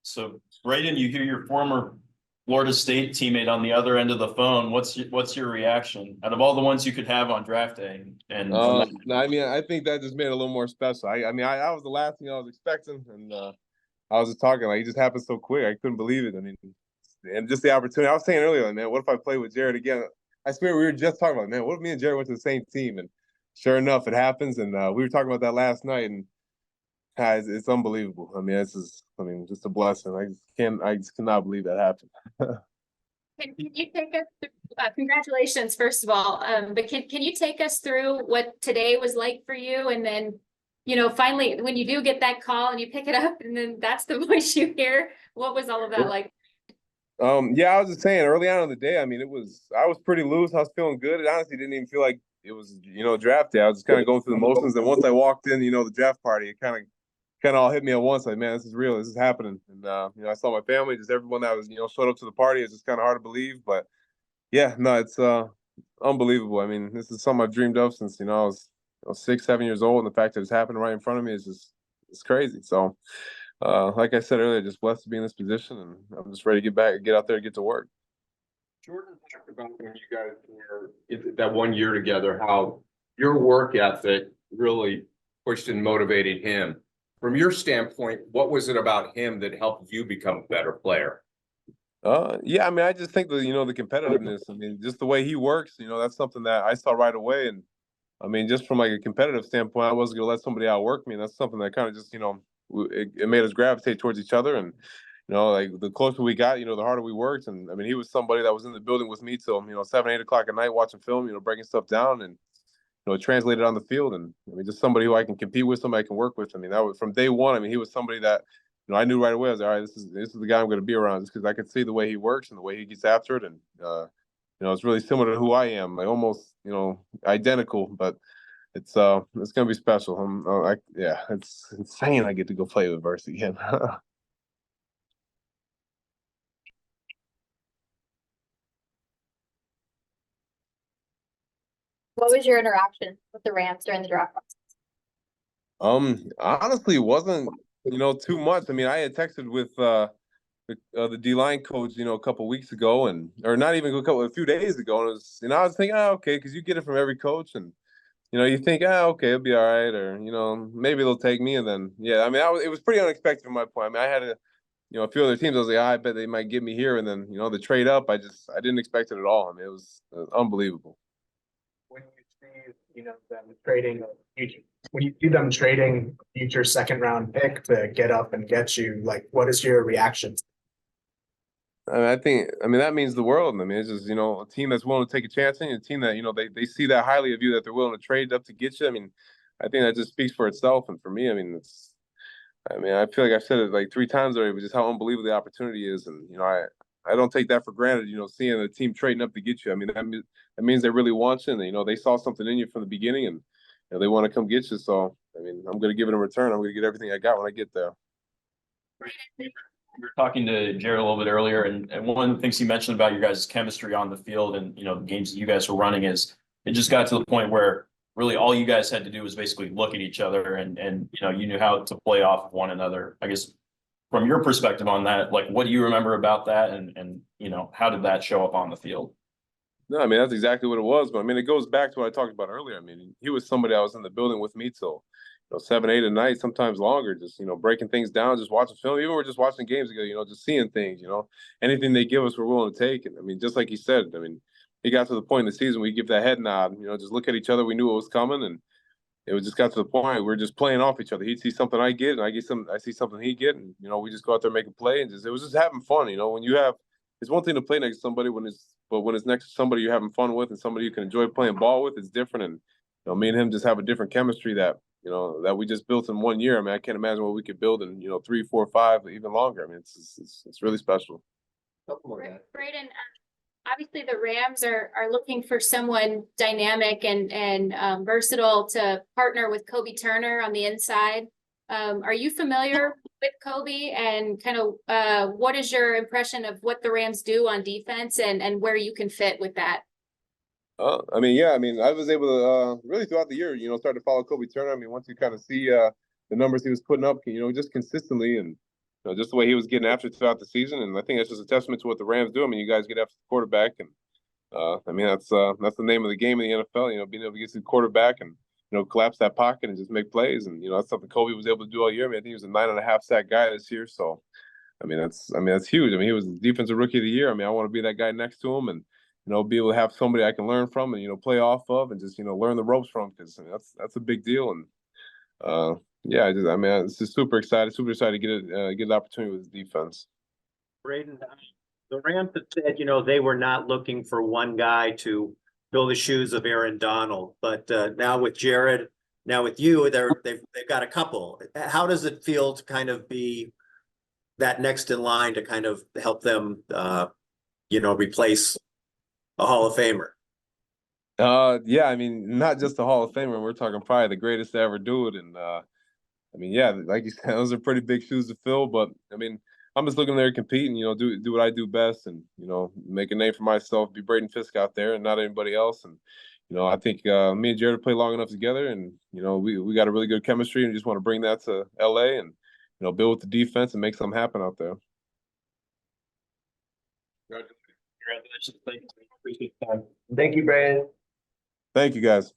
So, Braden, you hear your former Florida State teammate on the other end of the phone. What's your reaction out of all the ones you could have on draft day? And No, I mean, I think that just made it a little more special. I was the last thing I was expecting, and I was just talking like it just happened so quick. I couldn't believe it. I mean, and just the opportunity. I was saying earlier, like, man, what if I play with Jared again? I swear we were just talking about, man, what if me and Jared went to the same team? And sure enough, it happens. And we were talking about that last night, and it's unbelievable. I mean, just a blessing. I just cannot believe that happened. Can you take us through, congratulations, first of all, but can you take us through what today was like for you? And then, finally, when you do get that call and you pick it up and then that's the voice you hear, what was all of that like? Yeah, I was just saying early on in the day, I mean, I was pretty loose. I was feeling good. It honestly didn't even feel like it was, draft day. I was just kind of going through the motions. And once I walked in, the draft party, it kind of all hit me at once. Like, man, this is real. This is happening. And, I saw my family, just everyone that was, showed up to the party. It's just kind of hard to believe. But yeah, no, it's unbelievable. I mean, this is something I've dreamed of since, I was 6, 7 years old. And the fact that it's happening right in front of me it's crazy. So, like I said earlier, just blessed to be in this position, and I'm just ready to get out there and get to work. Jordan talked about when you guys were that 1 year together, how your work ethic really pushed and motivated him. From your standpoint, what was it about him that helped you become a better player? Yeah, I mean, I just think the competitiveness. I mean, just the way he works. That's something that I saw right away, and I mean, just from like a competitive standpoint, I wasn't gonna let somebody outwork me, and that's something that kind of just it made us gravitate towards each other. And like the closer we got, the harder we worked. And I mean, he was somebody that was in the building with me till 7, 8 o'clock at night watching film, breaking stuff down, and it translated on the field. And I mean, just somebody who I can compete with, somebody I can work with. I mean, that was from day one. I mean, he was somebody that I knew right away. I was like, all right, this is the guy I'm going to be around, just because I could see the way he works and the way he gets after it. And it's really similar to who I am, like almost identical, but it's gonna be special. Yeah, it's insane. I get to go play with Verse again. What was your interaction with the Rams during the draft process? Honestly, it wasn't too much. I mean, I had texted with the D-line coach, a couple weeks ago, or not even a few days ago, and it was, I was thinking, okay, because you get it from every coach, and you think, okay, it'll be all right, or maybe they'll take me, and then yeah, I mean, it was pretty unexpected from my point. I mean, I had a few other teams. I was like, I bet they might get me here, and then the trade up, I didn't expect it at all. I mean, it was unbelievable. When you see them trading when you see them trading future second round pick to get up and get you, like, what is your reaction? I mean, that means the world. I mean, it's just, a team that's willing to take a chance on you, a team that, they see that highly of you, that they're willing to trade up to get you. I mean, I think that just speaks for itself. And for me, I mean, I feel like I've said it like 3 times already, but just how unbelievable the opportunity is. And, I don't take that for granted, seeing a team trading up to get you. I mean, that means they really want you, and, they saw something in you from the beginning, and, they want to come get you. So, I mean, I'm going to give it in return. I'm going to get everything I got when I get there. we were talking to Jared a little bit earlier, and one of the things he mentioned about your guys' chemistry on the field and the games that you guys were running is it just got to the point where really all you guys had to do was basically look at each other, and you knew how to play off of one another. I guess from your perspective on that, like, what do you remember about that, and how did that show up on the field? No, I mean, that's exactly what it was. But I mean, it goes back to what I talked about earlier. I mean, he was somebody that was in the building with me till 7, 8 at night, sometimes longer, just breaking things down, just watching film. Even we're just watching games together, just seeing things. Anything they give us, we're willing to take. And I mean, just like he said, I mean, he got to the point in the season where we give that head nod, just look at each other. We knew it was coming, and it was just got to the point we're just playing off each other. He'd see something I get, and I see something he get, and we just go out there and make a play, and it was just having fun. When you have, it's one thing to play next to somebody when it's next to somebody you're having fun with and somebody you can enjoy playing ball with, it's different. And me and him just have a different chemistry that that we just built in 1 year. I mean, I can't imagine what we could build in 3, 4, 5, even longer. I mean, it's really special. Braden, obviously the Rams are looking for someone dynamic and versatile to partner with Kobe Turner on the inside. Are you familiar with Kobe, and kind of what is your impression of what the Rams do on defense and where you can fit with that? I mean, yeah, I mean, I was able to really throughout the year, start to follow Kobe Turner. I mean, once you kind of see the numbers he was putting up, just consistently, and you know, just the way he was getting after it throughout the season. And I think that's just a testament to what the Rams do. I mean, you guys get after the quarterback, and I mean, that's the name of the game in the NFL. You know, being able to get to the quarterback and, you know, collapse that pocket and just make plays. And, you know, that's something Kobe was able to do all year. I mean, I think he was a 9.5 sack guy this year. So, I mean, that's huge. I mean, he was the defensive rookie of the year. I mean, I want to be that guy next to him and, you know, be able to have somebody I can learn from and, you know, play off of and just, you know, learn the ropes from, because I mean, that's a big deal. And yeah, I mean, it's just super excited to get the opportunity with the defense. Braden, the Rams have said, you know, they were not looking for one guy to fill the shoes of Aaron Donald, but now with Jared, now with you, they've got a couple. How does it feel to kind of be that next in line to kind of help them, you know, replace a Hall of Famer? Yeah, I mean, not just the Hall of Famer. We're talking probably the greatest to ever do it. And I mean, yeah, like you said, those are pretty big shoes to fill. But I mean, I'm just looking there to compete and, you know, do what I do best and, you know, make a name for myself, be Braden Fiske out there and not anybody else. And, you know, I think me and Jared play long enough together, and, you know, we got a really good chemistry, and just want to bring that to LA and, you know, build with the defense and make something happen out there. Congratulations. Thank you. Appreciate the time. Thank you, Brad. Thank you, guys.